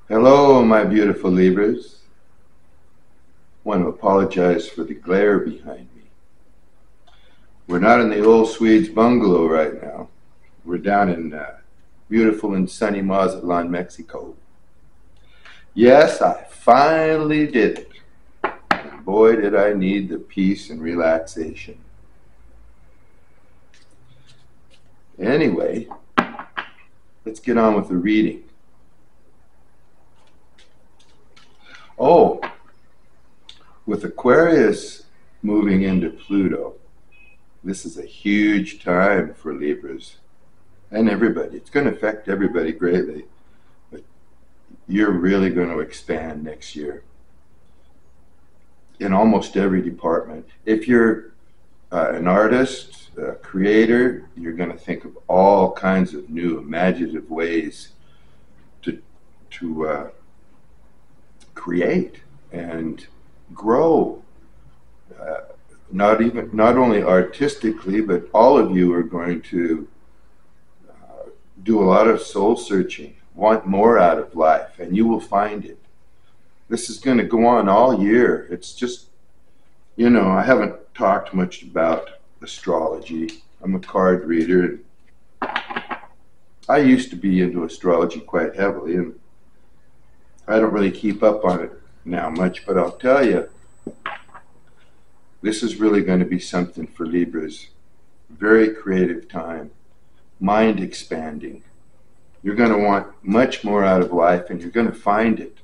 Hello, my beautiful Libras. I want to apologize for the glare behind me. We're not in the old Swede's bungalow right now. We're down in beautiful and sunny Mazatlan, Mexico. Yes, I finally did it. And boy, did I need the peace and relaxation. Anyway, let's get on with the reading. Oh, with Aquarius moving into Pluto, this is a huge time for Libras and everybody. It's going to affect everybody greatly, but you're really going to expand next year in almost every department. If you're an artist, a creator, you're going to think of all kinds of new imaginative ways to create and grow. Uh, not only artistically, but all of you are going to do a lot of soul searching, want more out of life, and you will find it. This is going to go on all year. It's just, I haven't talked much about astrology. I'm a card reader. I used to be into astrology quite heavily, and I don't really keep up on it now much, but I'll tell you, this is really going to be something for Libras. Very creative time, mind expanding. You're going to want much more out of life, and you're going to find it.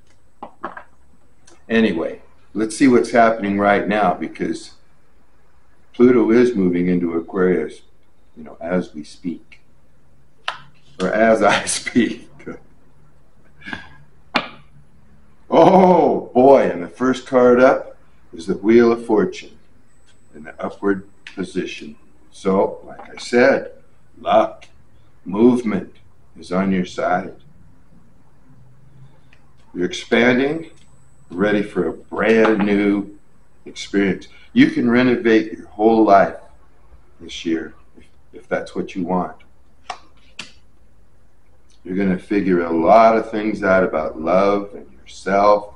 Anyway, let's see what's happening right now, because Pluto is moving into Aquarius, as we speak, or as I speak. Oh boy, and the first card up is the Wheel of Fortune in the upward position. So, like I said, luck, movement is on your side. You're expanding, ready for a brand new experience. You can renovate your whole life this year if that's what you want. You're going to figure a lot of things out about love and yourself.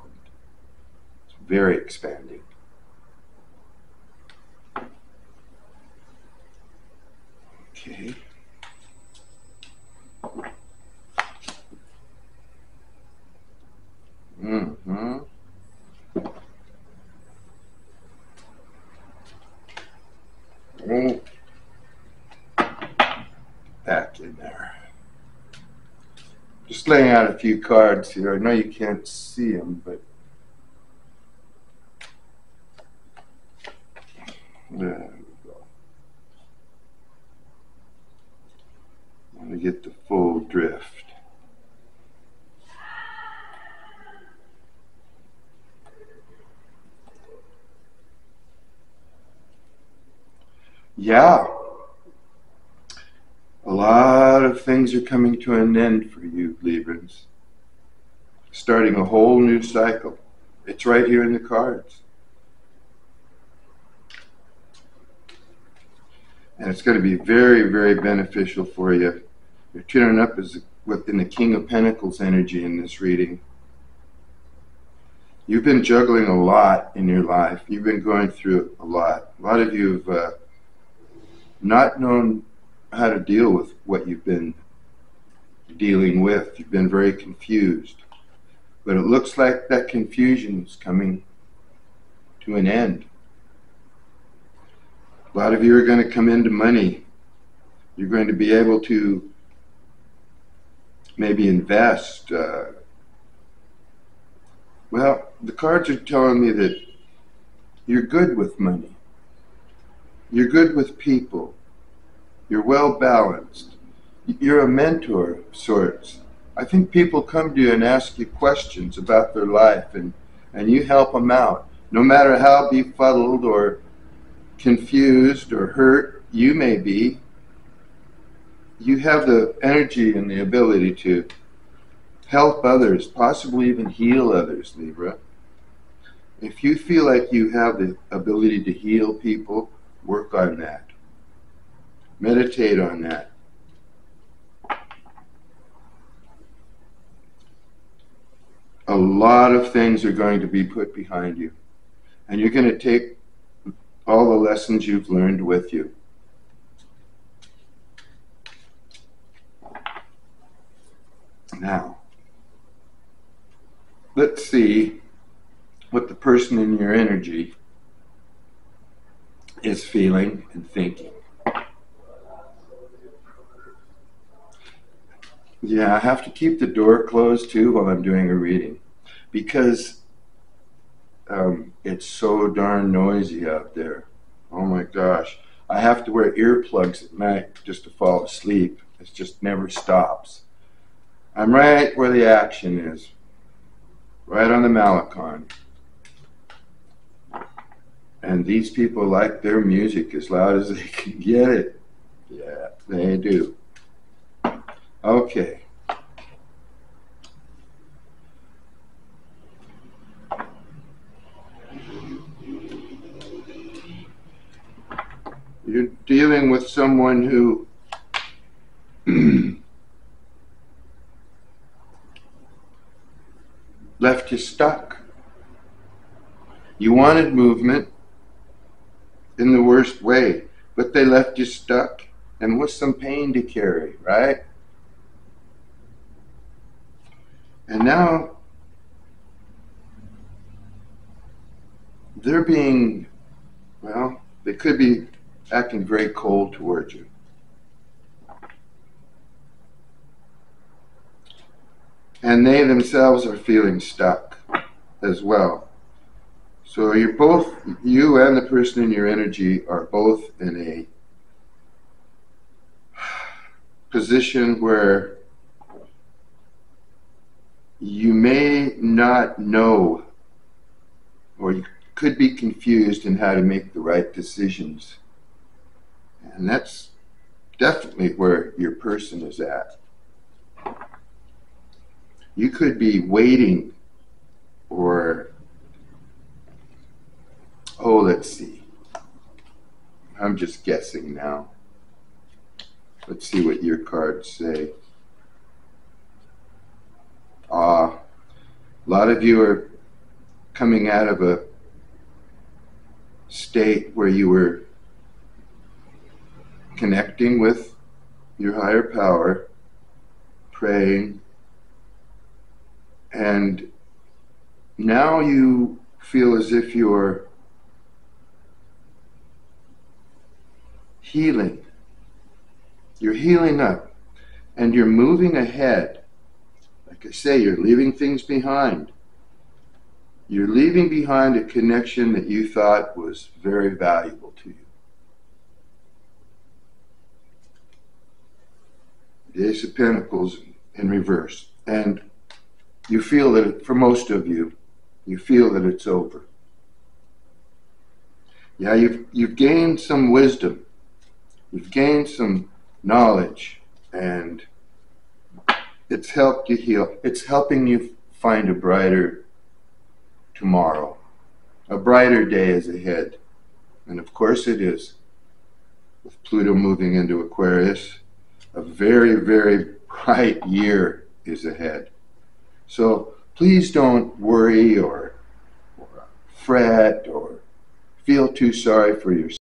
It's very expanding. Okay. Mm-hmm. Back in there. Just laying out a few cards here. I know you can't see them, but there we go. I want to get the full drift. Yeah, a lot of things are coming to an end for you, Librans. Starting a whole new cycle. It's right here in the cards. And it's going to be very, very beneficial for you. You're turning up as within the King of Pentacles energy in this reading. You've been juggling a lot in your life. You've been going through a lot. A lot of you have not known how to deal with what you've been dealing with. You've been very confused. But it looks like that confusion is coming to an end. A lot of you are going to come into money. You're going to be able to maybe invest. Well, the cards are telling me that you're good with money. You're good with people. You're well balanced. You're a mentor of sorts. I think people come to you and ask you questions about their life, and you help them out. No matter how befuddled or confused or hurt you may be, you have the energy and the ability to help others, possibly even heal others, Libra. If you feel like you have the ability to heal people, work on that. Meditate on that. a lot of things are going to be put behind you. And you're going to take all the lessons you've learned with you. Now, let's see what the person in your energy is feeling and thinking. Yeah, I have to keep the door closed too while I'm doing a reading because it's so darn noisy out there. Oh my gosh. I have to wear earplugs at night just to fall asleep. It just never stops. I'm right where the action is, right on the Malecon. And these people like their music as loud as they can get it. Yeah, they do. Okay. You're dealing with someone who left you stuck. You wanted movement in the worst way, but they left you stuck and with some pain to carry, right? And now they're being, well, they could be acting very cold towards you. And they themselves are feeling stuck as well. So you're both, you and the person in your energy are both in a position where you may not know, or you could be confused in how to make the right decisions. And that's definitely where your person is at. You could be waiting or, oh, let's see. I'm just guessing now. Let's see what your cards say. A lot of you are coming out of a state where you were connecting with your higher power, praying, and now you feel as if you're healing. You're healing up and you're moving ahead. Like I say, you're leaving things behind. You're leaving behind a connection that you thought was very valuable to you. The Ace of Pentacles in reverse. And you feel that, for most of you, you feel that it's over. Yeah, you've gained some wisdom. You've gained some knowledge. And it's helped you heal. It's helping you find a brighter tomorrow. A brighter day is ahead. And of course it is. With Pluto moving into Aquarius, a very, very bright year is ahead. So please don't worry or fret or feel too sorry for yourself.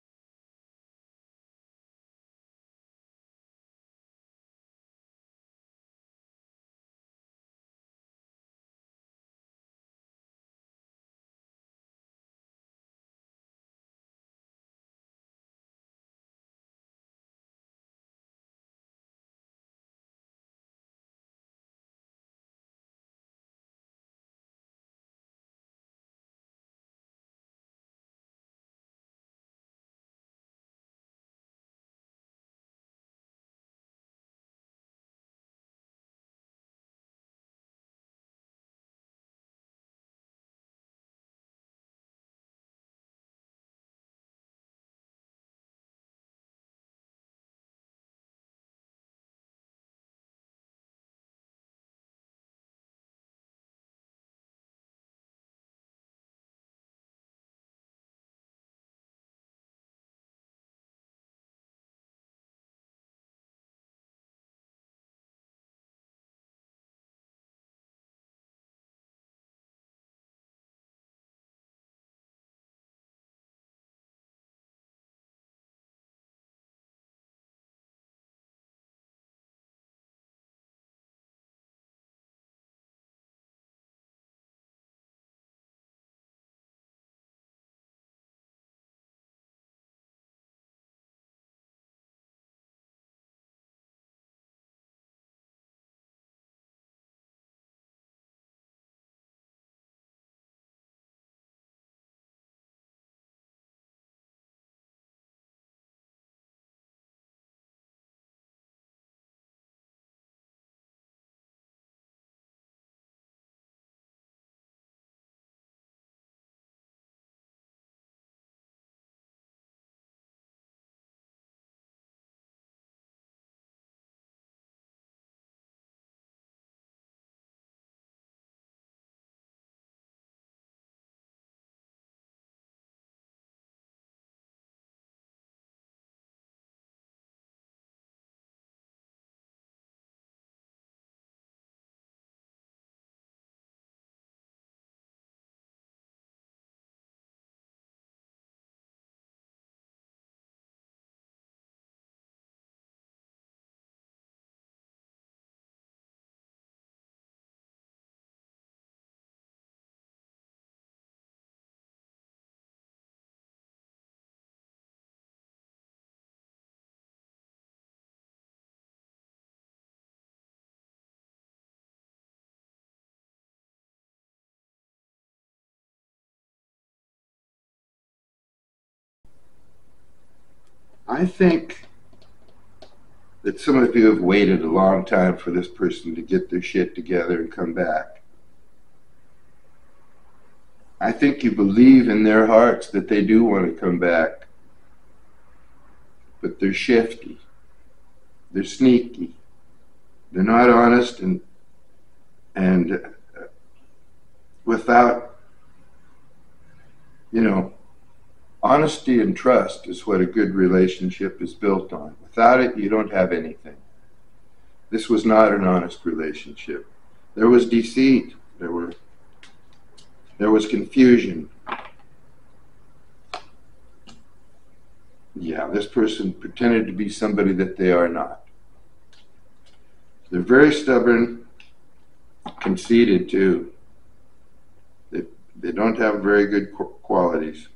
I think that some of you have waited a long time for this person to get their shit together and come back. I think you believe in their hearts that they do want to come back, but they're shifty, they're sneaky, they're not honest, and without, honesty and trust is what a good relationship is built on. Without it, you don't have anything. This was not an honest relationship. There was deceit. There was confusion. Yeah, this person pretended to be somebody that they are not. They're very stubborn, conceited too. They don't have very good qualities.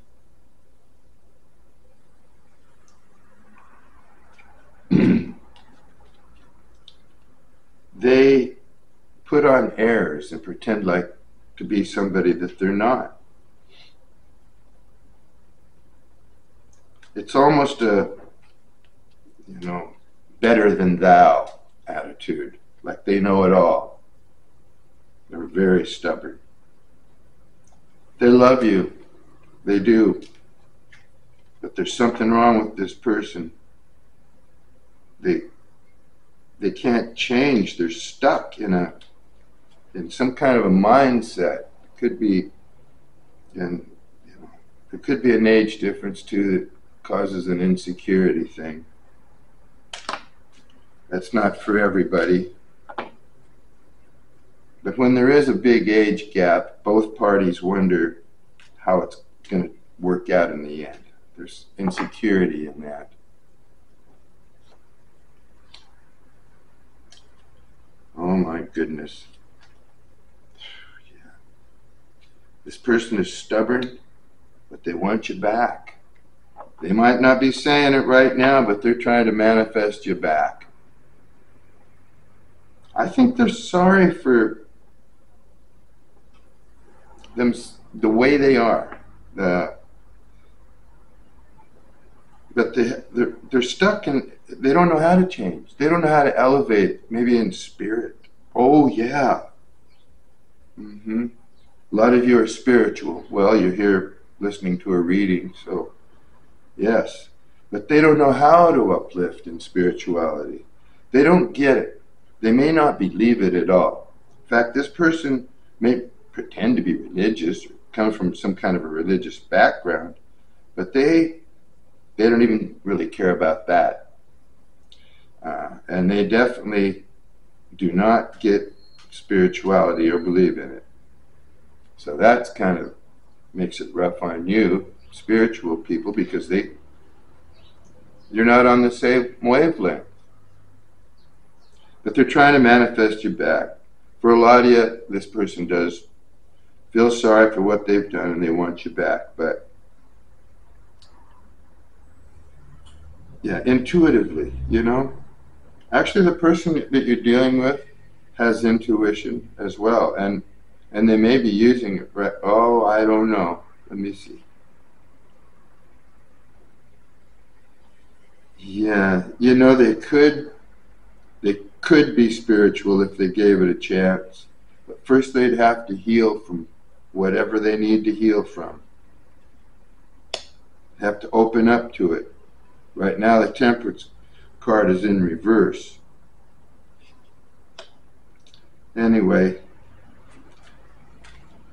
They put on airs and pretend like to be somebody that they're not. It's almost a, better than thou attitude, like they know it all. They're very stubborn. They love you, they do, but there's something wrong with this person. They can't change. They're stuck in some kind of a mindset. It could be, and there could be an age difference too that causes an insecurity thing. That's not for everybody. But when there is a big age gap, both parties wonder how it's going to work out in the end. There's insecurity in that. Oh my goodness. Yeah. This person is stubborn, but they want you back. They might not be saying it right now, but they're trying to manifest you back. I think they're sorry for them, the way they are. But they're stuck in, they don't know how to change. They don't know how to elevate, maybe in spirit. Oh yeah. A lot of you are spiritual. Well, you're here listening to a reading, so yes. But they don't know how to uplift in spirituality. They don't get it. They may not believe it at all. In fact, this person may pretend to be religious or come from some kind of a religious background, but they don't even really care about that. And they definitely do not get spirituality or believe in it. So that's kind of makes it rough on you, spiritual people, because you're not on the same wavelength. But they're trying to manifest you back. For a lot of you, this person does feel sorry for what they've done and they want you back. But yeah, intuitively, actually the person that you're dealing with has intuition as well, and they may be using it right. Oh, I don't know. Let me see. Yeah, they could be spiritual if they gave it a chance. But first they'd have to heal from whatever they need to heal from. Have to open up to it. Right now the Temperance card is in reverse. Anyway,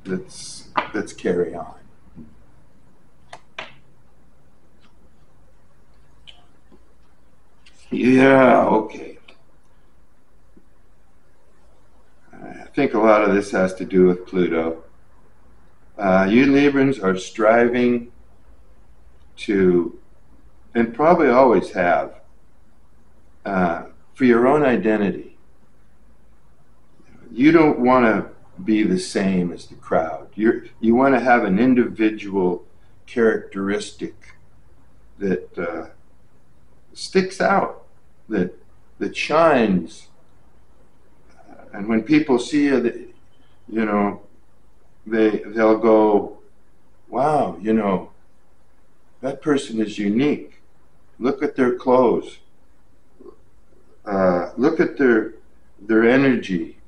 let's carry on. Yeah, okay. I think a lot of this has to do with Pluto. You Librans are striving to, and probably always have, for your own identity. You don't want to be the same as the crowd. You want to have an individual characteristic that sticks out, that shines. And when people see you, they'll go, wow, that person is unique. Look at their clothes. Look at their energy.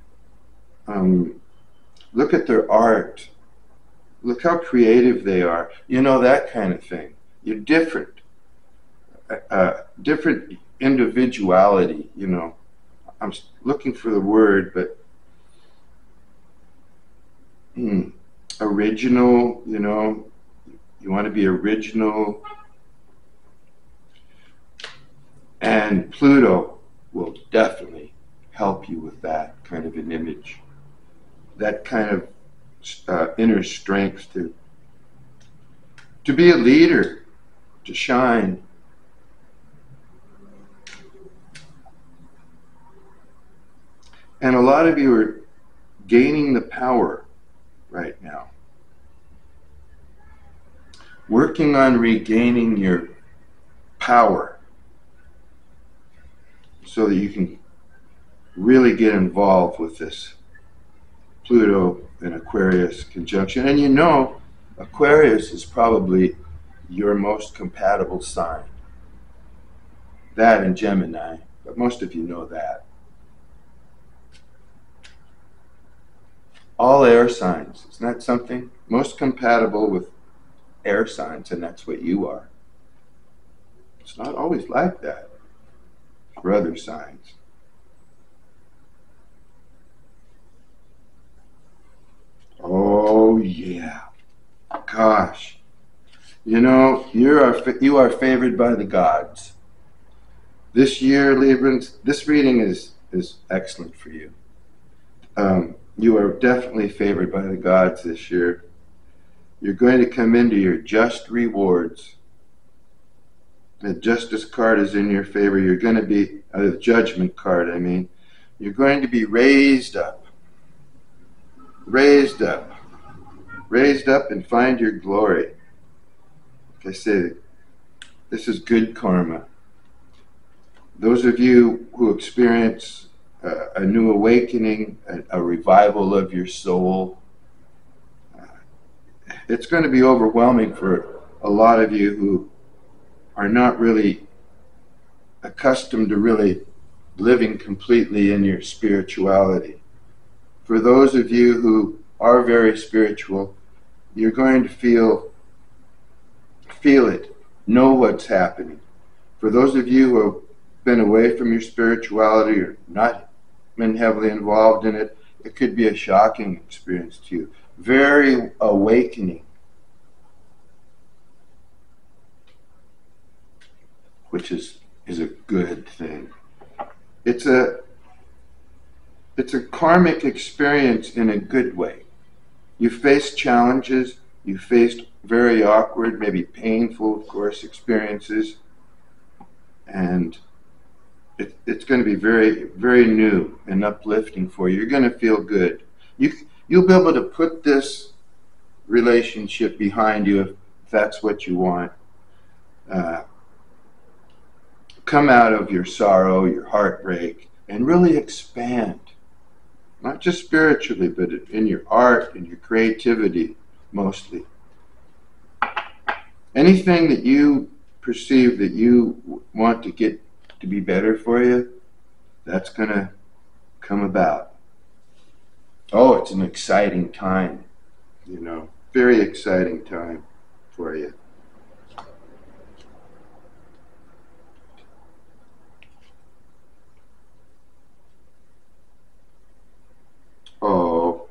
Look at their art. Look how creative they are. You know, that kind of thing. You're different. Different individuality, you know. I'm looking for the word, but original, you know. You want to be original. And Pluto will definitely help you with that kind of an image. That kind of inner strength to be a leader, to shine. And a lot of you are gaining the power right now. Working on regaining your power so that you can really get involved with this Pluto and Aquarius conjunction. And you know, Aquarius is probably your most compatible sign. That and Gemini, but most of you know that. All air signs, isn't that something? Most compatible with air signs, and that's what you are. It's not always like that for other signs. Oh yeah, gosh. You know, you are favored by the gods. This year, Librans, this reading is excellent for you. You are definitely favored by the gods this year. You're going to come into your just rewards. The Justice card is in your favor. You're going to be, the Judgment card, I mean. You're going to be raised up. Raised up. Raised up and find your glory. Like I say, this is good karma. Those of you who experience a new awakening, a revival of your soul, it's going to be overwhelming for a lot of you who are not really accustomed to really living completely in your spirituality. For those of you who are very spiritual, you're going to feel it, know what's happening. For those of you who have been away from your spirituality or not been heavily involved in it, it could be a shocking experience to you. Very awakening, which is a good thing. It's a karmic experience in a good way. You faced challenges, you faced very awkward, maybe painful, of course, experiences, and it's going to be very, very new and uplifting for you. You're going to feel good. You'll be able to put this relationship behind you if that's what you want. Come out of your sorrow, your heartbreak, and really expand. Not just spiritually, but in your art and your creativity, mostly. Anything that you perceive that you want to get to be better for you, that's going to come about. Oh, it's an exciting time, you know, very exciting time for you. Oh,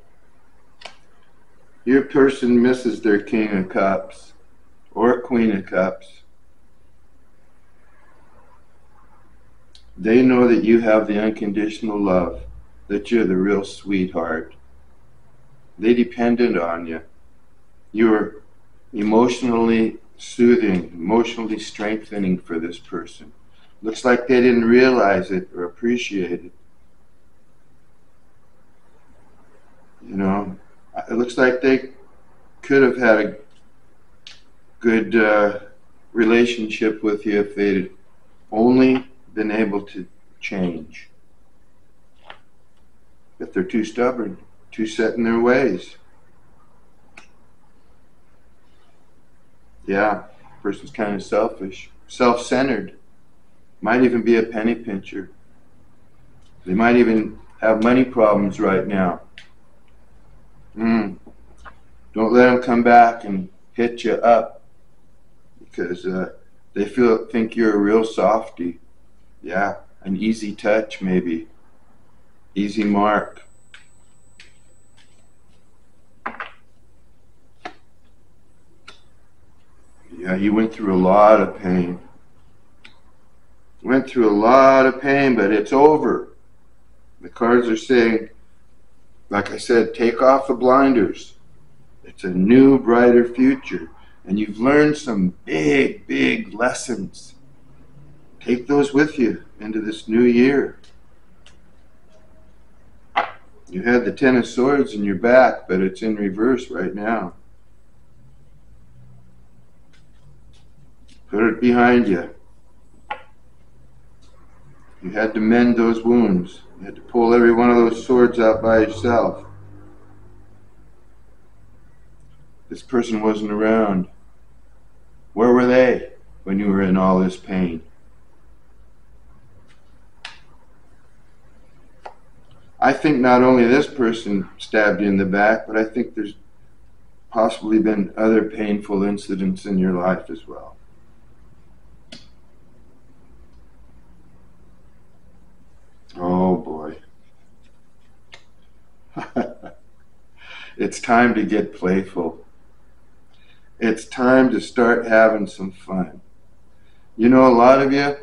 your person misses their King of Cups or Queen of Cups. They know that you have the unconditional love, that you're the real sweetheart. They depended on you. You are emotionally soothing, emotionally strengthening for this person. Looks like they didn't realize it or appreciate it. You know, it looks like they could have had a good relationship with you if they'd only been able to change. But they're too stubborn, too set in their ways. Yeah, person's kind of selfish, self-centered, might even be a penny pincher. They might even have money problems right now. Don't let them come back and hit you up because they think you're a real softy. Yeah, an easy touch maybe, easy mark. Yeah, you went through a lot of pain. Went through a lot of pain, but it's over. The cards are saying, like I said, take off the blinders. It's a new, brighter future. And you've learned some big, big lessons. Take those with you into this new year. You had the Ten of Swords in your back, but it's in reverse right now. Put it behind you. You had to mend those wounds. You had to pull every one of those swords out by yourself. This person wasn't around. Where were they when you were in all this pain? I think not only this person stabbed you in the back, but I think there's possibly been other painful incidents in your life as well. Oh boy. It's time to get playful. It's time to start having some fun. You know, a lot of you,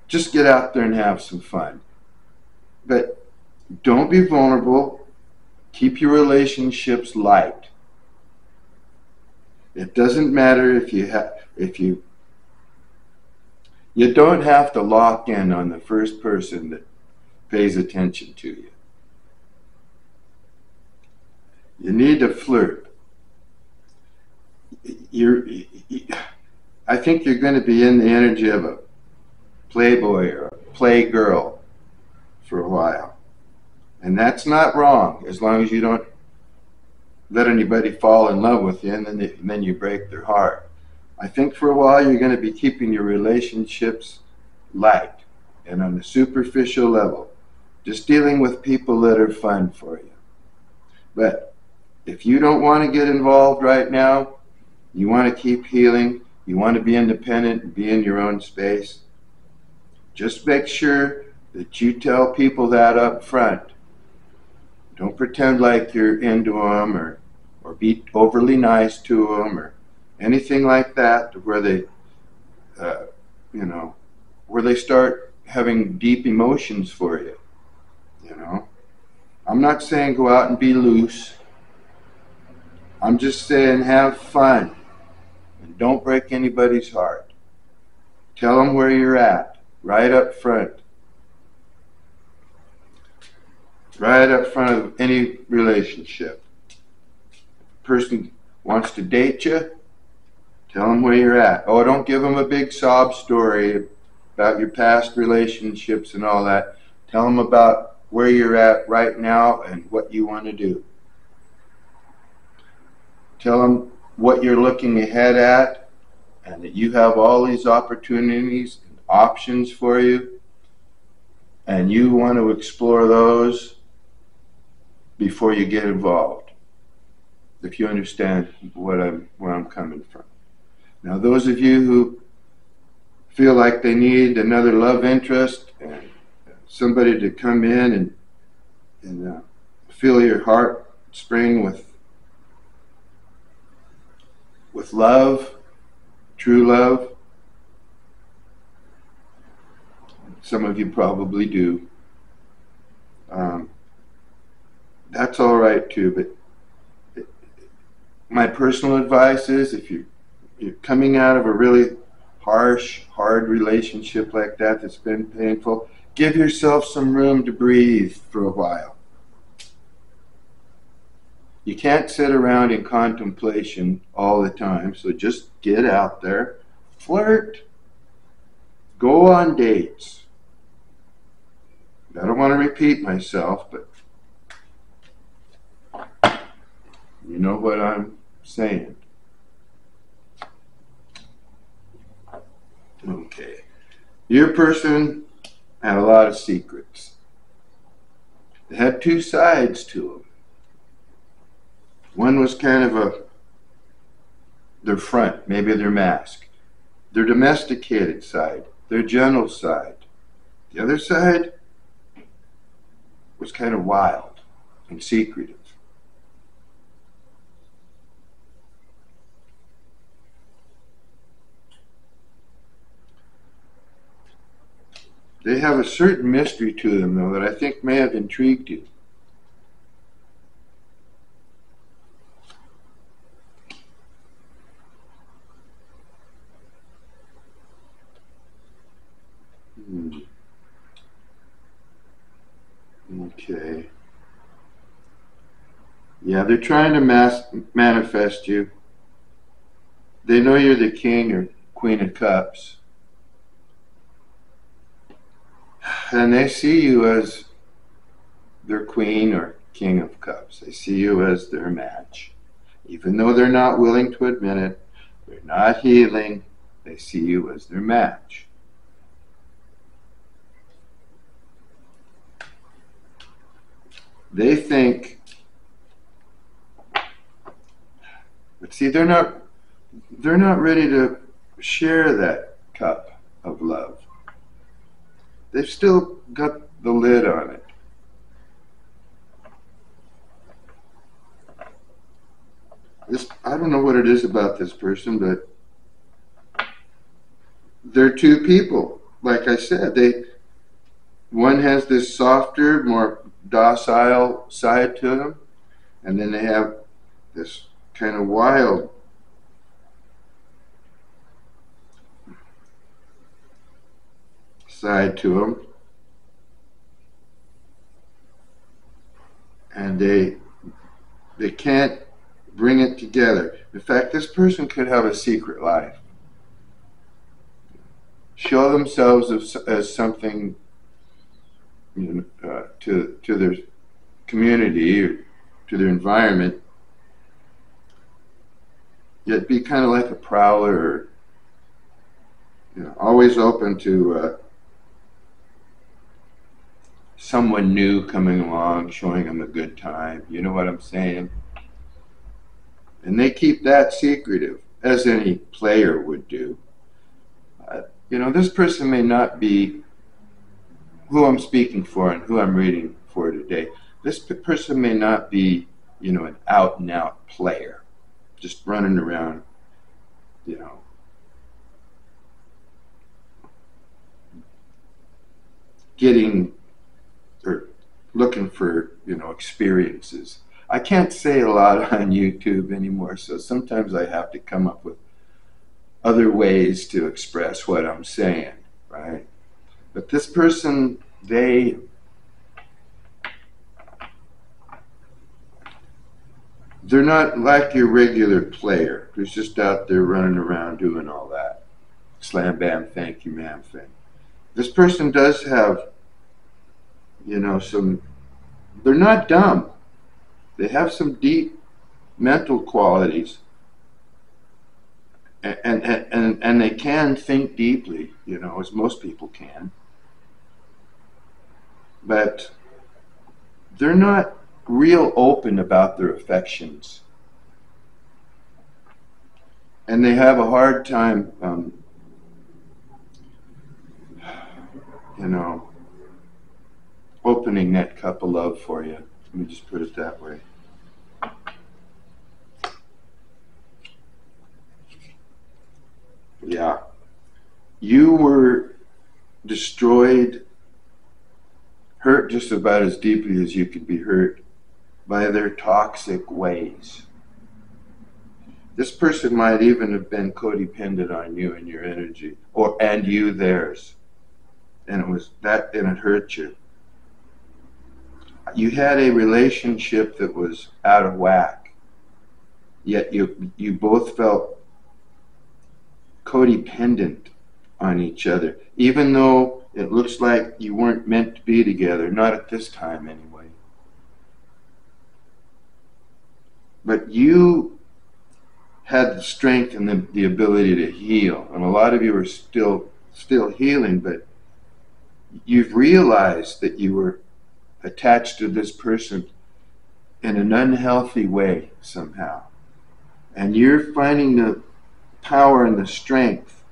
just get out there and have some fun. But don't be vulnerable. Keep your relationships light. It doesn't matter if you don't have to lock in on the first person that pays attention to you. You need to flirt. I think you're going to be in the energy of a playboy or a playgirl for a while. And that's not wrong, as long as you don't let anybody fall in love with you and then you break their heart. I think for a while you're going to be keeping your relationships light and on a superficial level, just dealing with people that are fun for you. But if you don't want to get involved right now, you want to keep healing, you want to be independent and be in your own space, just make sure that you tell people that up front. Don't pretend like you're into them or be overly nice to them or anything like that, where they, where they start having deep emotions for you. You know, I'm not saying go out and be loose. I'm just saying have fun and don't break anybody's heart. Tell them where you're at, right up front. Right up front of any relationship. If a person wants to date you, tell them where you're at. Oh, don't give them a big sob story about your past relationships and all that. Tell them about where you're at right now and what you want to do. Tell them what you're looking ahead at and that you have all these opportunities and options for you and you want to explore those before you get involved, if you understand where I'm coming from. Now, those of you who feel like they need another love interest and somebody to come in and fill your heart spring with love, true love, some of you probably do. That's all right too, but my personal advice is if you're coming out of a really harsh, hard relationship like that that's been painful, give yourself some room to breathe for a while. You can't sit around in contemplation all the time, so just get out there, flirt, go on dates. I don't want to repeat myself, but you know what I'm saying. Okay. Your person had a lot of secrets. They had two sides to them. One was kind of their front, maybe their mask, their domesticated side, their gentle side. The other side was kind of wild and secretive. They have a certain mystery to them, though, that I think may have intrigued you. Okay. Yeah, they're trying to manifest you. They know you're the king or queen of cups. And they see you as their queen or king of cups. They see you as their match. Even though they're not willing to admit it, they're not healing, they see you as their match. They think, but see, they're not ready to share that cup of love. They've still got the lid on it. I don't know what it is about this person, but they're two people. Like I said, one has this softer, more docile side to them, and then they have this kind of wild side to them, and they can't bring it together. In fact, this person could have a secret life. Show themselves as something, to their community or to their environment, yet be kind of like a prowler, or, always open to someone new coming along, showing them a good time. You know what I'm saying? And they keep that secretive, as any player would do. This person may not be who I'm speaking for and who I'm reading for today. This person may not be, an out and out player, just running around, getting or looking for, experiences. I can't say a lot on YouTube anymore, so sometimes I have to come up with other ways to express what I'm saying, right? But this person, they're not like your regular player who's just out there running around doing all that slam bam thank you ma'am thing. This person does have, they're not dumb. They have some deep mental qualities, and they can think deeply, as most people can. But they're not real open about their affections. And they have a hard time, opening that cup of love for you. Let me just put it that way. Yeah. You were destroyed, hurt just about as deeply as you could be hurt by their toxic ways. This person might even have been codependent on you and your energy, and you theirs. And it hurt you. You had a relationship that was out of whack, yet you both felt codependent on each other, even though it looks like you weren't meant to be together, not at this time anyway. But you had the strength and the ability to heal. And a lot of you are still healing, but you've realized that you were attached to this person in an unhealthy way somehow. And you're finding the power and the strength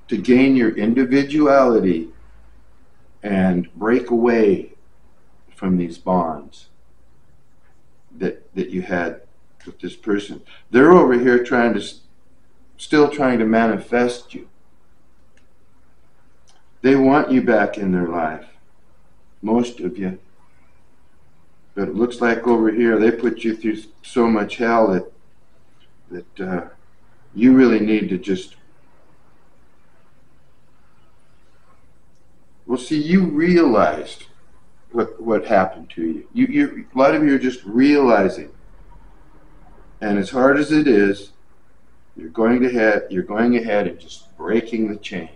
to gain your individuality and break away from these bonds that you had with this person. They're over here still trying to manifest you. They want you back in their life, most of you. But it looks like over here they put you through so much hell that you really need to just... Well, see, you realized what happened to you. A lot of you are just realizing. And as hard as it is, you're going ahead and just breaking the chain.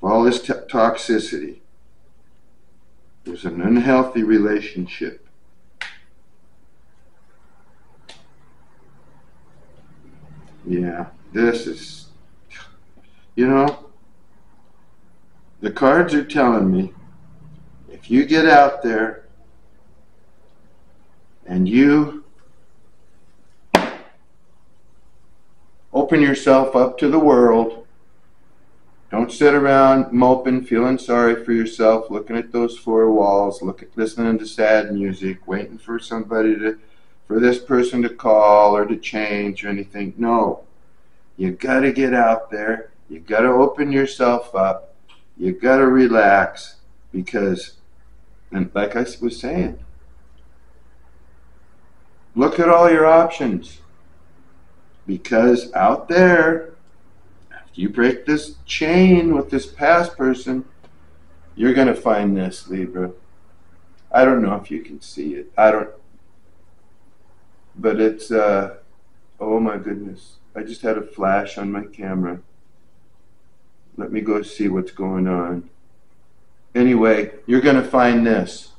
All this toxicity. There's an unhealthy relationship. Yeah, this is, the cards are telling me, if you get out there and you open yourself up to the world, don't sit around moping, feeling sorry for yourself, looking at those four walls, listening to sad music, waiting for for this person to call or to change or anything. No, you got to get out there. You got to open yourself up. You got to relax because, and like I was saying, look at all your options, because out there, you break this chain with this past person, you're going to find this, Libra. I don't know if you can see it. But it's, oh my goodness. I just had a flash on my camera. Let me go see what's going on. Anyway, you're going to find this.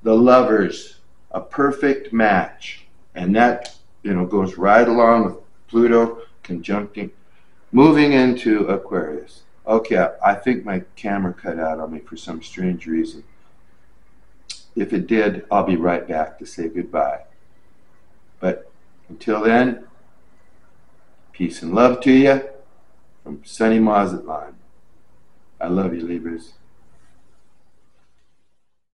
The Lovers, a perfect match. And that, goes right along with Pluto conjuncting, moving into Aquarius. Okay, I think my camera cut out on me for some strange reason. If it did, I'll be right back to say goodbye. But until then, peace and love to you from Sunny Mazatlan. I love you, Libras.